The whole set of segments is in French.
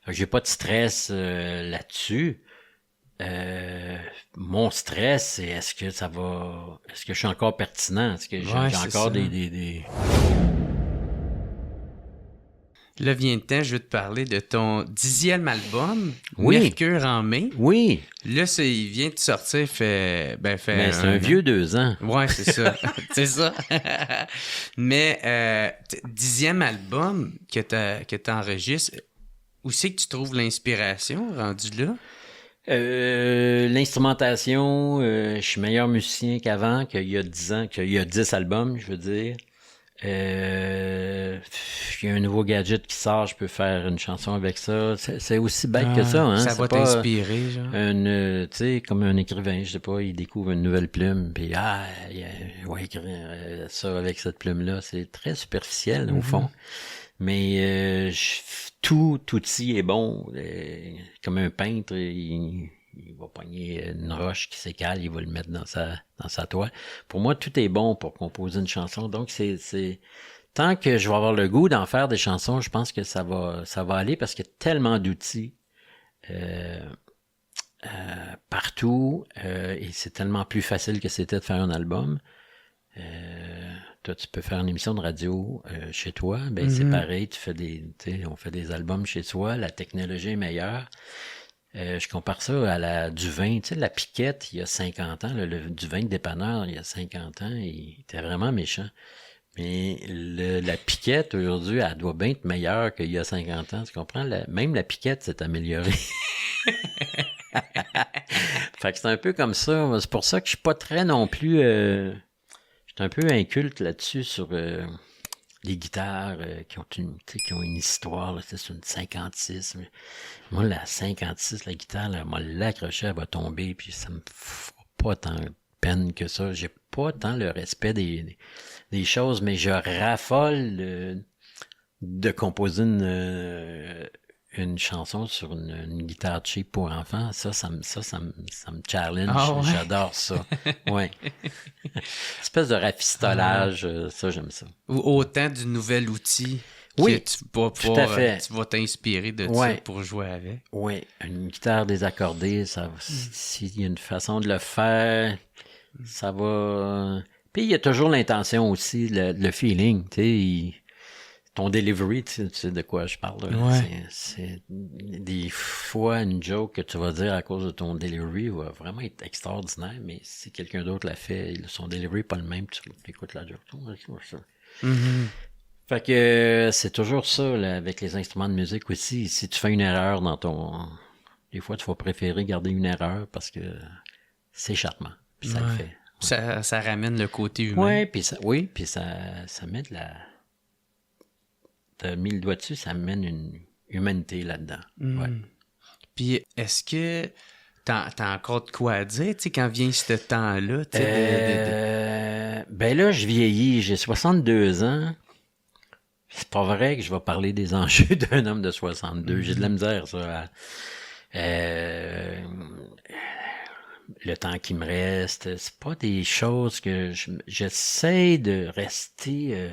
Fait que j'ai pas de stress là-dessus. Mon stress, c'est est-ce que je suis encore pertinent? Est-ce que Ouais, j'ai c'est encore ça. des... Là, vient le temps, je veux te parler de ton 10e album, Oui, Mercure en mai. oui, Là, il vient de sortir, fait mais c'est un 1 an. vieux 2 ans. Ouais, c'est ça. C'est ça. Mais 10e album que t'enregistres, où c'est que tu trouves l'inspiration rendu là? L'instrumentation, je suis meilleur musicien qu'avant, qu'il y a 10 ans, qu'il y a 10 albums, je veux dire. Il y a un nouveau gadget qui sort, je peux faire une chanson avec ça. C'est aussi bête que ça, hein. Ça C'est va pas t'inspirer, genre. tu sais, comme un écrivain, je sais pas, il découvre une nouvelle plume, puis il va écrire ça avec cette plume-là. C'est très superficiel, au fond. Mais tout outil est bon. Comme un peintre, il va pogner une roche qui s'écale, il va le mettre dans sa toile. Pour moi, tout est bon pour composer une chanson. Donc, c'est tant que je vais avoir le goût d'en faire des chansons, je pense que ça va aller parce qu'il y a tellement d'outils partout et c'est tellement plus facile que c'était de faire un album. Toi, tu peux faire une émission de radio chez toi, ben c'est pareil, on fait des albums chez soi, la technologie est meilleure. Je compare ça à du vin, tu sais, la piquette, il y a 50 ans, du vin de dépanneur, il y a 50 ans, il était vraiment méchant. Mais la piquette, aujourd'hui, elle doit bien être meilleure qu'il y a 50 ans, tu comprends? Même la piquette s'est améliorée. Fait que c'est un peu comme ça. C'est pour ça que je suis pas très non plus... je suis un peu inculte là-dessus sur les guitares qui ont une histoire. Là, c'est une 56. Mais moi, la 56, la guitare, là, moi, l'accrocher, elle va tomber, puis ça me fera pas tant de peine que ça. J'ai pas tant le respect des choses, mais je raffole de composer une chanson sur une guitare cheap pour enfants. Ça me challenge. Ah ouais? J'adore ça. Ouais. Espèce de rafistolage, ça, j'aime ça. Ou autant du nouvel outil que Oui, tu vas tout à fait. tu vas t'inspirer de ça Ouais. pour jouer avec. Oui, une guitare désaccordée, s'il y a une façon de le faire, ça va... Puis il y a toujours l'intention aussi, le feeling, tu sais, ton delivery, tu sais de quoi je parle. Là. Ouais. C'est des fois une joke que tu vas dire à cause de ton delivery va vraiment être extraordinaire, mais si quelqu'un d'autre l'a fait, son delivery n'est pas le même, tu écoutes la joke. Fait que c'est toujours ça là, avec les instruments de musique aussi. Si tu fais une erreur dans ton... Des fois, tu vas préférer garder une erreur parce que c'est charmant. Puis ça le Ouais. fait. Ça ramène le côté humain. Ouais, puis ça met de la... T'as mis le doigt dessus, ça mène une humanité là-dedans. Ouais. Puis est-ce que t'as encore de quoi à dire, tu sais, quand vient ce temps-là, tu sais, Ben là, je vieillis, j'ai 62 ans. C'est pas vrai que je vais parler des enjeux d'un homme de 62. J'ai de la misère, ça. Le temps qui me reste, c'est pas des choses que j'essaie de rester...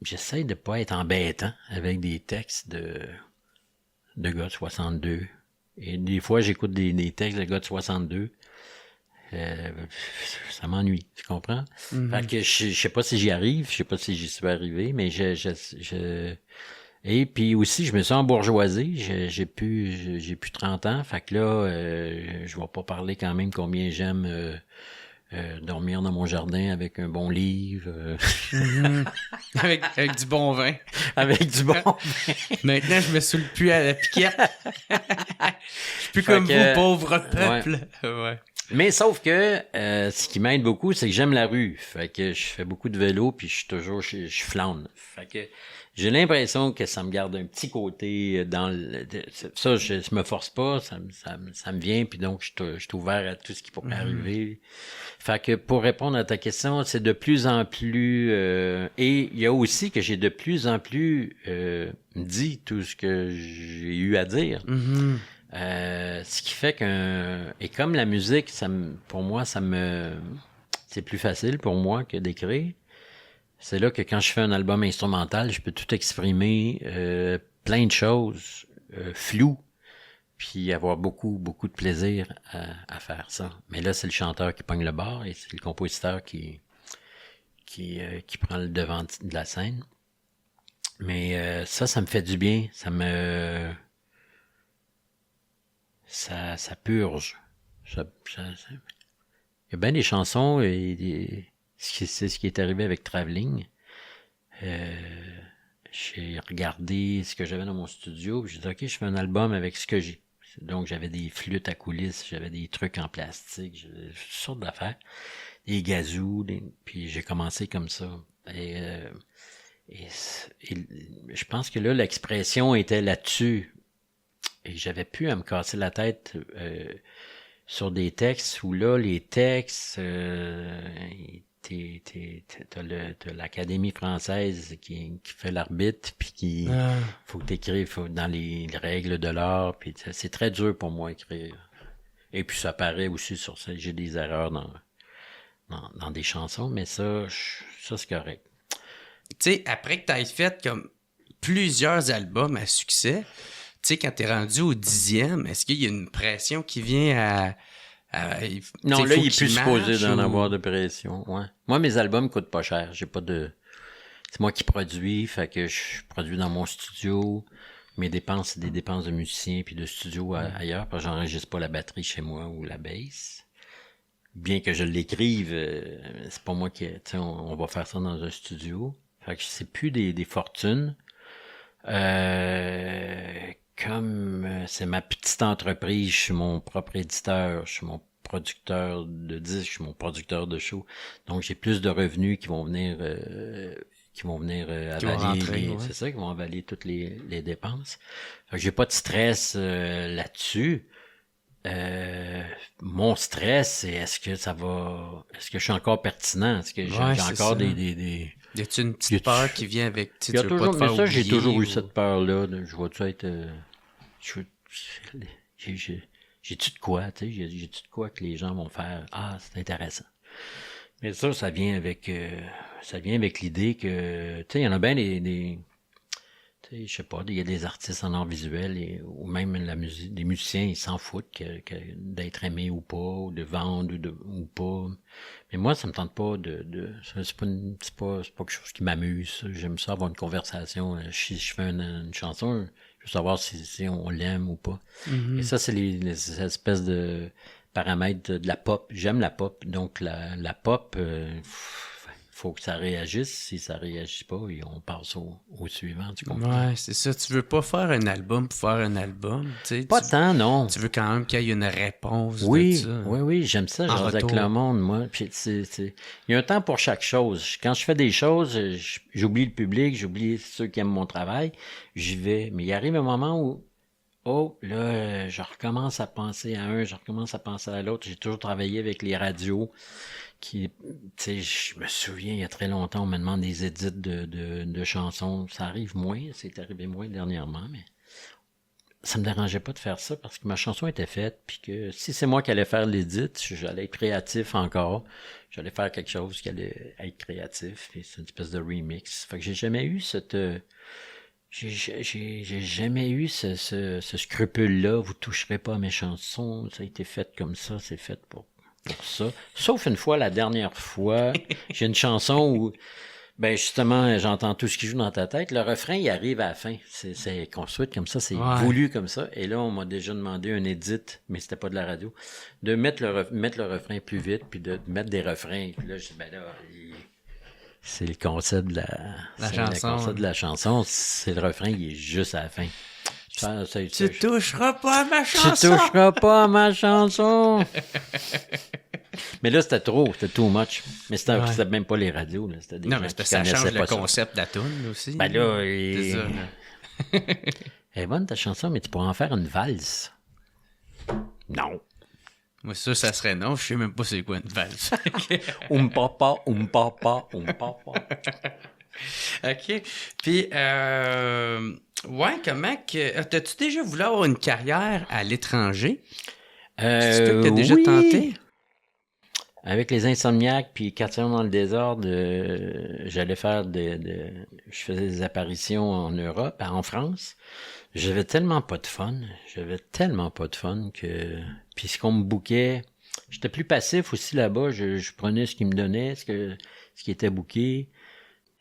j'essaie de pas être embêtant avec des textes de gars de 62. Et des fois, j'écoute des textes de gars de 62. Ça m'ennuie, tu comprends? Fait que je sais pas si j'y arrive, je sais pas si j'y suis arrivé, mais et puis aussi, je me suis embourgeoisé, j'ai plus 30 ans, fait que là, je vais pas parler quand même combien j'aime dormir dans mon jardin avec un bon livre. avec du bon vin. Avec du bon. Maintenant, je me saoule plus à la piquette. Je suis plus Fait comme que, vous, pauvre peuple. Ouais. Mais sauf que ce qui m'aide beaucoup, c'est que j'aime la rue. Fait que je fais beaucoup de vélo, puis je flâne. Fait que j'ai l'impression que ça me garde un petit côté dans ça, je me force pas, ça me vient, puis donc je suis ouvert à tout ce qui pourrait arriver. Fait que pour répondre à ta question, c'est de plus en plus... et il y a aussi que j'ai de plus en plus dit tout ce que j'ai eu à dire. Ce qui fait et comme la musique, pour moi, c'est plus facile pour moi que d'écrire. c'est là que quand je fais un album instrumental, je peux tout exprimer, plein de choses, floues, puis avoir beaucoup, beaucoup de plaisir à faire ça. Mais là, c'est le chanteur qui pogne le bar et c'est le compositeur qui prend le devant de la scène. Mais ça me fait du bien. Ça purge. Il y a bien des chansons c'est ce qui est arrivé avec Traveling. J'ai regardé ce que j'avais dans mon studio, puis j'ai dit, OK, je fais un album avec ce que j'ai. Donc, j'avais des flûtes à coulisses, j'avais des trucs en plastique, j'avais toutes sortes d'affaires, des gazous, puis j'ai commencé comme ça. Et je pense que là, l'expression était là-dessus. Et j'avais pu à me casser la tête sur des textes où là, les textes, t'as l'Académie française qui fait l'arbitre, puis faut que t'écrives dans les règles de l'art, puis c'est très dur pour moi écrire. Et puis ça paraît aussi sur ça, j'ai des erreurs dans des chansons, mais ça c'est correct. Tu sais, après que t'aies fait comme plusieurs albums à succès, tu sais, quand t'es rendu au 10e, est-ce qu'il y a une pression qui vient non, là, il est plus supposé d'en ou... avoir de pression, ouais. Moi, mes albums coûtent pas cher. J'ai pas de... C'est moi qui produis, fait que je produis dans mon studio. Mes dépenses, c'est des dépenses de musicien puis de studio ailleurs, parce que j'enregistre pas la batterie chez moi ou la bass. Bien que je l'écrive, c'est pas moi qui... Tu sais, on va faire ça dans un studio. Fait que c'est plus des fortunes. Comme c'est ma petite entreprise, je suis mon propre éditeur, je suis mon producteur de disques, je suis mon producteur de show. Donc j'ai plus de revenus qui vont venir avaler c'est ça, qui vont avaler toutes les dépenses. Fait que j'ai pas de stress là-dessus. Mon stress, c'est est-ce que je suis encore pertinent? Est-ce que j'ai encore des Y a-tu une petite peur qui vient avec, tu sais, veux pas te faire oublier, j'ai toujours eu cette peur-là. Je vois-tu être... J'ai-tu de quoi, tu sais? J'ai-tu de quoi que les gens vont faire? Ah, c'est intéressant. Mais ça vient avec l'idée que, tu sais, il y en a bien tu sais, je sais pas, il y a des artistes en art visuel ou même la musique, des musiciens, ils s'en foutent d'être aimé ou pas, ou de vendre ou pas. Mais moi, ça me tente pas c'est pas quelque chose qui m'amuse. J'aime ça avoir une conversation. Si je fais une chanson, je veux savoir si on l'aime ou pas. Mm-hmm. Et ça, c'est les espèces de paramètres de la pop. J'aime la pop. Donc, la pop, faut que ça réagisse. Si ça réagit pas, on passe au suivant. Tu comprends? Ouais, c'est ça. Tu veux pas faire un album pour faire un album. Pas tant, non. Tu veux quand même qu'il y ait une réponse oui, de ça. Oui, j'aime ça, genre avec le monde, moi. Puis il y a un temps pour chaque chose. Quand je fais des choses, j'oublie le public, j'oublie ceux qui aiment mon travail, j'y vais. Mais il arrive un moment où, là, je recommence à penser à un, je recommence à penser à l'autre. J'ai toujours travaillé avec les radios tu sais, je me souviens, il y a très longtemps, on me demande des édits de chansons. Ça arrive moins, c'est arrivé moins dernièrement, mais ça me dérangeait pas de faire ça parce que ma chanson était faite, puis que si c'est moi qui allais faire l'édit, j'allais être créatif encore. J'allais faire quelque chose qui allait être créatif, puis c'est une espèce de remix. Fait que j'ai jamais eu j'ai jamais eu ce scrupule-là. Vous toucherez pas à mes chansons. Ça a été fait comme ça, c'est fait pour ça. Sauf une fois, la dernière fois, j'ai une chanson où, ben justement, j'entends tout ce qui joue dans ta tête. Le refrain, il arrive à la fin. C'est construit comme ça, c'est voulu comme ça. Et là, on m'a déjà demandé un edit, mais c'était pas de la radio, de mettre le refrain plus vite, puis de mettre des refrains. Puis là, je dis, ben là, c'est le concept de la chanson. Le concept de la chanson, c'est le refrain, il est juste à la fin. Tu toucheras pas à ma chanson! Tu toucheras pas à ma chanson! Mais là, c'était too much. Mais c'était même pas les radios. Là. C'était des non, gens mais qui ça change le pas concept de la toune aussi. Ben là, c'est ça, là. Elle est bonne ta chanson, mais tu pourrais en faire une valse. Non. Moi, ça serait non. Je sais même pas c'est quoi une valse. Papa, papa. OK. Puis, ouais, comment que... T'as-tu déjà voulu avoir une carrière à l'étranger? C'est ce que t'as déjà tenté? Avec les Insomniaques puis 4 heures dans le désordre, j'allais faire je faisais des apparitions en Europe, en France. J'avais tellement pas de fun que... Puis ce qu'on me booké, j'étais plus passif aussi là-bas. Je prenais ce qu'ils me donnaient, ce qui était booké.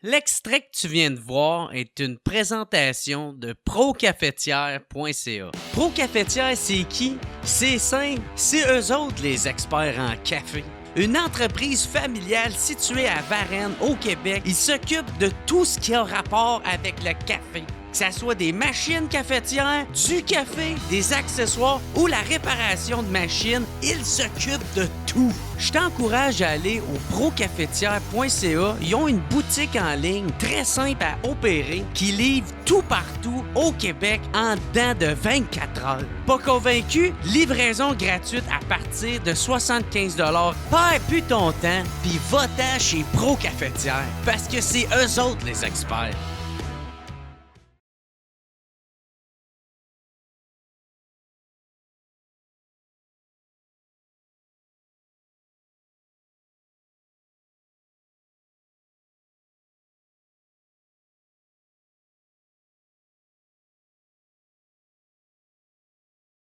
L'extrait que tu viens de voir est une présentation de procafetière.ca. Procafetière, c'est qui? C'est simple, c'est eux autres les experts en café. Une entreprise familiale située à Varennes, au Québec. Ils s'occupent de tout ce qui a rapport avec le café. Que ce soit des machines cafetières, du café, des accessoires ou la réparation de machines, ils s'occupent de tout. Je t'encourage à aller au procafetière.ca. Ils ont une boutique en ligne très simple à opérer qui livre tout partout au Québec en dedans de 24 heures. Pas convaincu? Livraison gratuite à partir de 75 $. Perds plus ton temps puis va-t'en chez Procafetière parce que c'est eux autres les experts.